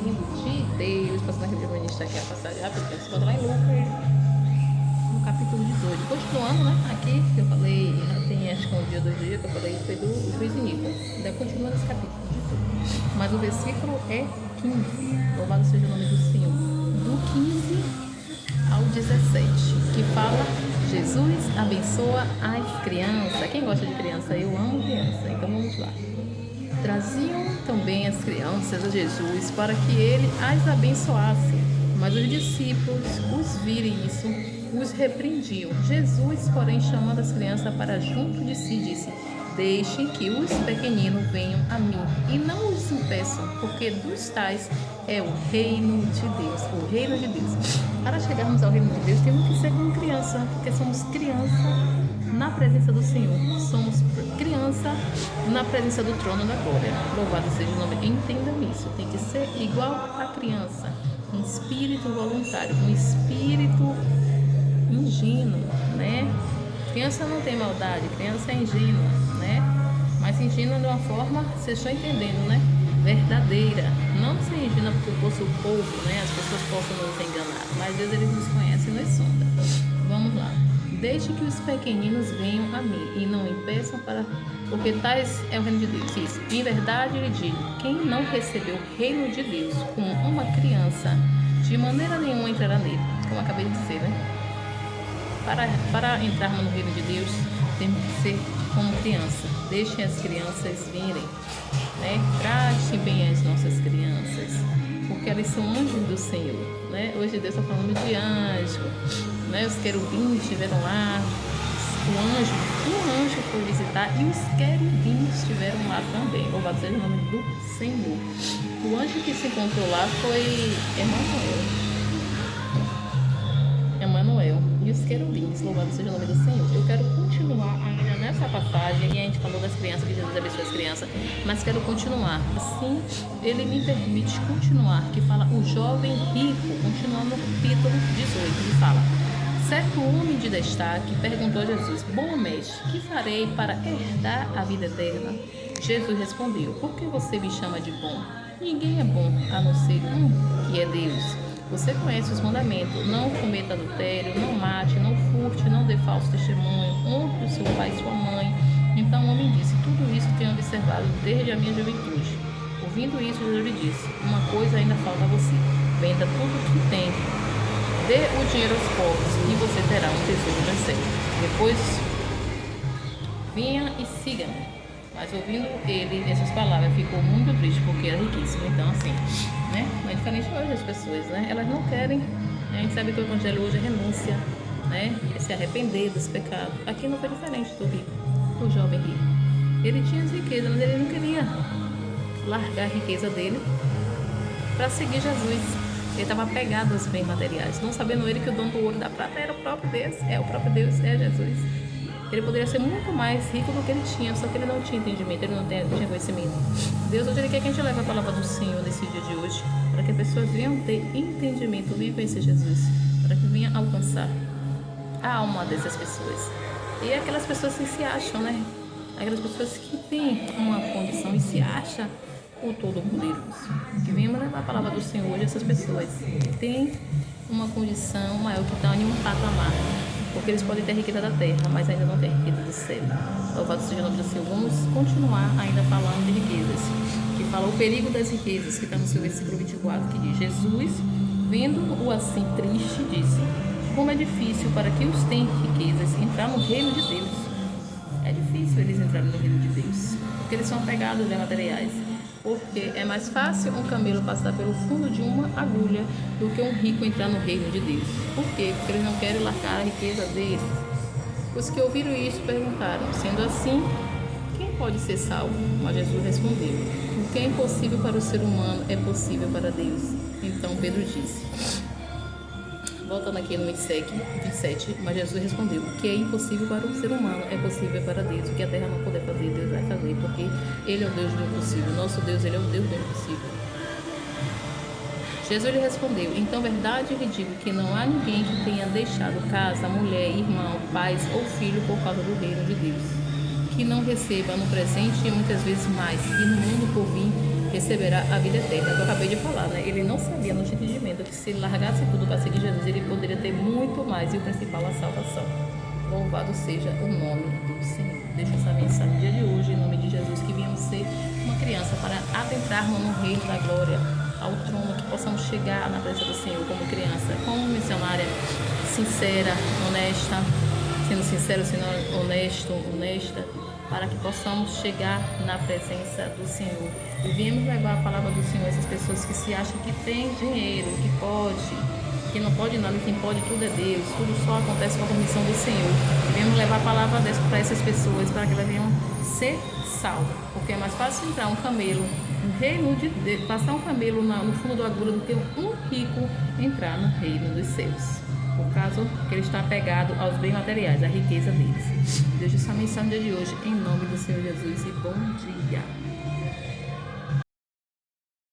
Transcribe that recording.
reino de Deus. Passando aqui para ministrar aqui a passagem rápida, você pode lá em Lucas, no capítulo 18. Continuando, né? Aqui que eu falei, já tem acho que um dia, 2 dias que eu falei, foi do juiz Inico. Ainda continua nesse capítulo 18. Mas o versículo é 15. Louvado seja o nome do Senhor. Do 15 ao 17, que fala: Jesus abençoa as crianças. Quem gosta de criança? Eu amo criança. Então vamos lá. Traziam também as crianças a Jesus para que ele as abençoasse. Mas os discípulos, os virem isso, os repreendiam. Jesus, porém, chamando as crianças para junto de si, disse: Deixem que os pequeninos venham a mim e não os impeçam, porque dos tais é o reino de Deus. O reino de Deus. Para chegarmos ao reino de Deus, temos que ser como criança, porque somos criança na presença do Senhor. Somos criança na presença do trono da glória. Louvado seja o nome. Entendam isso. Tem que ser igual a criança. Um espírito voluntário, um espírito ingênuo, né? Criança não tem maldade, criança é ingênua, né? Mas ingênua de uma forma, vocês estão entendendo, né? Verdadeira. Não ser ingênua porque eu fosse o povo, né? As pessoas possam nos enganar. Mas Deus, ele nos conhece e nos sonda. Vamos lá. Deixe que os pequeninos venham a mim e não impeçam porque tais é o reino de Deus. Isso. Em verdade, lhe digo, quem não recebeu o reino de Deus como uma criança, de maneira nenhuma entrará nele. Como eu acabei de dizer, né? Para entrarmos no reino de Deus, temos que ser como criança. Deixem as crianças virem, né? Trate bem as nossas crianças, porque elas são anjos do Senhor, né? Hoje Deus está falando de anjo, né? Os querubins estiveram lá, o anjo foi visitar e os querubins estiveram lá também. Louvado seja o nome do Senhor. O anjo que se encontrou lá foi Emanuel e os querubins. Louvado seja o nome do Senhor. Eu quero continuar ainda nessa passagem, e a gente falou das crianças, que Jesus abençoa as crianças, mas quero continuar. Assim, ele me permite continuar, que fala o jovem rico, continuando no capítulo 18, que fala: certo homem de destaque perguntou a Jesus: Bom mestre, que farei para herdar a vida eterna? Jesus respondeu: Por que você me chama de bom? Ninguém é bom a não ser um, que é Deus. Você conhece os mandamentos: não cometa adultério, não mate, não furte, não dê falso testemunho, honre o seu pai e sua mãe. Então o homem disse: Tudo isso tenho observado desde a minha juventude. Ouvindo isso, Jesus lhe disse: Uma coisa ainda falta a você. Venda tudo o que tem, dê o dinheiro aos pobres e você terá um tesouro no céu. Depois vinha e siga-me. Mas ouvindo ele essas palavras, ficou muito triste porque era riquíssimo. Então assim, né? Não é diferente hoje as pessoas, né? Elas não querem, né? A gente sabe que o evangelho hoje é renúncia, né? É se arrepender dos pecados. Aqui não foi diferente do rico, do jovem rico. Ele tinha as riquezas, mas ele não queria largar a riqueza dele para seguir Jesus. Ele estava apegado aos bens materiais, não sabendo ele que o dono do ouro e da prata era o próprio Deus, é Jesus. Ele poderia ser muito mais rico do que ele tinha, só que ele não tinha entendimento, ele não tinha conhecimento. Deus hoje ele quer que a gente leve a palavra do Senhor nesse dia de hoje, para que as pessoas venham ter entendimento, venham conhecer Jesus, para que venham alcançar a alma dessas pessoas. E aquelas pessoas que se acham, né? Aquelas pessoas que têm uma condição e se acham o Todo-Poderoso. Que venham levar a palavra do Senhor hoje, essas pessoas que têm uma condição maior, que estão em um patamar. Porque eles podem ter riqueza da terra, mas ainda não têm riqueza do céu. Louvado seja o nome do Senhor. Vamos continuar ainda falando de riquezas. Que fala o perigo das riquezas, que está no seu versículo 24, que diz: Jesus, vendo-o assim triste, disse: Como é difícil para que os têm riquezas entrar no reino de Deus. É difícil eles entrarem no reino de Deus, porque eles são apegados a materiais. Porque é mais fácil um camelo passar pelo fundo de uma agulha do que um rico entrar no reino de Deus. Por quê? Porque eles não querem largar a riqueza deles. Os que ouviram isso perguntaram: sendo assim, quem pode ser salvo? Mas Jesus respondeu: o que é impossível para o ser humano é possível para Deus. Então Pedro disse, voltando aqui no 27, mas Jesus respondeu: o que é impossível para o ser humano é possível para Deus. O que a terra não puder fazer, Deus vai fazer, porque Ele é o Deus do impossível. Nosso Deus, Ele é o Deus do impossível. Jesus lhe respondeu: então verdade lhe digo que não há ninguém que tenha deixado casa, mulher, irmão, pais ou filho por causa do reino de Deus, que não receba no presente e muitas vezes mais, e no mundo por vir receberá a vida eterna. Eu acabei de falar, né? Ele não sabia no entendimento que se ele largasse tudo para seguir Jesus, ele poderia ter muito mais, e o principal, a salvação. Louvado seja o nome do Senhor. Deixa essa mensagem no dia de hoje, em nome de Jesus, que viemos ser uma criança para adentrarmos no reino da glória, ao trono, que possamos chegar na presença do Senhor como criança, como missionária sincera, honesta, sendo sincero, sendo honesto, honesta, para que possamos chegar na presença do Senhor. E viemos levar a palavra do Senhor a essas pessoas que se acham que tem dinheiro, que pode, que não pode nada, quem pode tudo é Deus, tudo só acontece com a permissão do Senhor. E viemos levar a palavra dessa para essas pessoas, para que elas venham ser salvas, porque é mais fácil entrar um camelo no reino de Deus, passar um camelo no fundo da agulha, do que um rico entrar no reino dos céus, por causa que ele está apegado aos bens materiais, à riqueza deles. Deus, essa mensagem de hoje, em nome do Senhor Jesus, e bom dia.